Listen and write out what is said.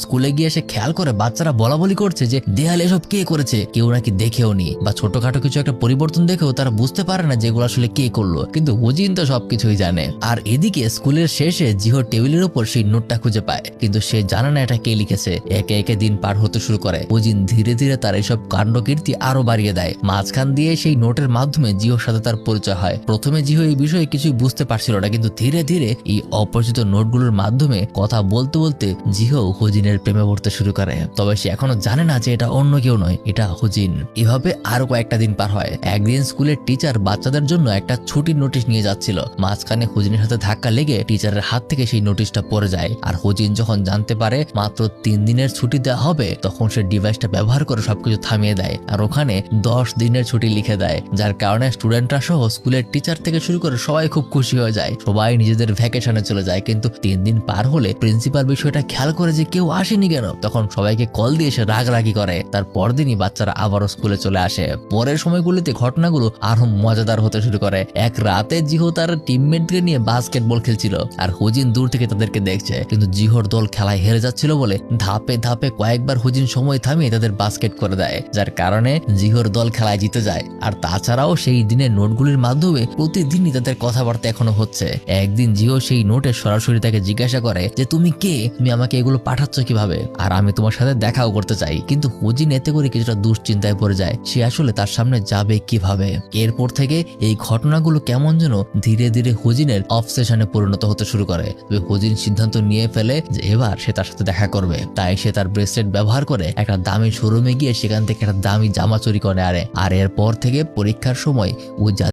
স্কুলে গিয়ে সে খেয়াল করে বাচ্চারা বলা বলি করছে যে দেয়ালে এসব কে করেছে, কেউ নাকি দেখেও নি বা ছোটখাটো কিছু একটা পরিবর্তন দেখেও তারা বুঝতে পারে না যেগুলো আসলে কে করলো, কিন্তু হুজিন তো সবকিছুই জানে। আর এদিকে স্কুলের শেষে জিহো টেবিলের উপর সেই নোটটা খুঁজে পায়, কিন্তু সে জানে না এটা কে লিখেছে। একে একে দিন পার হতে শুরু করে। হুজিন ধীরে ধীরে তার এইসব কাণ্ডকীর্তি আরো বাড়িয়ে দেয়। মাঝখান দিয়ে সেই নোটের মাধ্যমে জিহোর সাথে তার পরিচয় হয়। প্রথমে জিহো এই বিষয়ে কিছুই বুঝতে পারছিল না, কিন্তু ধীরে ধীরে এই অপরিচিত নোটগুলোর মাধ্যমে কথা বলতে বলতে জিহো হুজিনের প্রেমে পড়তে শুরু করে। তবে সে এখনো জানে না যে এটা অন্য কেউ নয়, এটা হুজিন। এভাবে আরো কয়েকটা দিন পার হয়। একদিন স্কুলের টিচার বাচ্চাদের জন্য একটা ছুটির নোটিশ নিয়ে যাচ্ছিল। মাঝখানে হুজিনের সাথে ধাক্কা লেগে টিচারের হাত থেকে সেই নোটিশটা পড়ে যায়। আর হুজিন যখন জানতে পারে মাত্র 3 দিনের ছুটি দেওয়া হবে, তখন সে ডিভাইসটা ব্যবহার করে সবকিছু থামিয়ে দেয় আর ওখানে 10 দিনের ছুটি লিখে দেয়, যার কারণে স্টুডেন্টরা সহ স্কুলের টিচার থেকে শুরু করে সবাই খুব খুশি হয়ে যায়। সবাই নিজেদের ভ্যাকেশনে চলে যায়। কিন্তু 3 দিন পার হলে প্রিন্সিপাল বিষয়টা খেয়াল করে যে কেউ আসেনি কেন, তখন সবাইকে কল দিয়ে সে রাগারাগি করে। তার পরদিনই বাচ্চারা আবারও স্কুলে চলে আসে। পরের সময়গুলিতে ঘটনাগুলো আরো মজাদার হতে শুরু করে। এক রাতে জিহো তার টিমমেটকে নিয়ে বাস্কেটবল খেলছিল আর হুজিন দূর থেকে তাদেরকে দেখছে, কিন্তু জিহোর দল খেলায় হেরে যাচ্ছিল বলে ধাপে ধাপে কয়েকবার হুজিন সময় থামিয়ে তাদের বাস্কেট করে দেয়, যার কারণে জিহোর দল খেলায় জিতে যায়। আর তাছাড়াও সেই দিনের নোটগুলির মাধ্যমে প্রতিদিনই তাদের কথাবার্তা এখনো হচ্ছে। একদিন জিহো সেই নোটে সরাসরি তাকে জিজ্ঞাসা করে যে তুমি কে, তুমি আমাকে এগুলো পাঠাচ্ছ কিভাবে, আর আমি তোমার সাথে দেখাও করতে চাই। কিন্তু হুজিন এতে করে কিছুটা দুশ্চিন্তায় পড়ে যায়, সে আসলে তার সামনে যাবে কিভাবে। এরপর থেকে এই ঘটনাগুলো কেমন যেন ধীরে ধীরে হুজিনের অবসেশনে পরিণত হতে শুরু করে। তবে হুজিন সিদ্ধান্ত নিয়ে ফেলে যে এবার সে তার সাথে দেখা করবে। তাই সে তার ব্রেসলেট ব্যবহার করে একটা দামি শোরুমে গিয়ে সেখান থেকে একটা দামি জামা চুরি করে আনে। আর এরপর থেকে পরীক্ষার সময় ও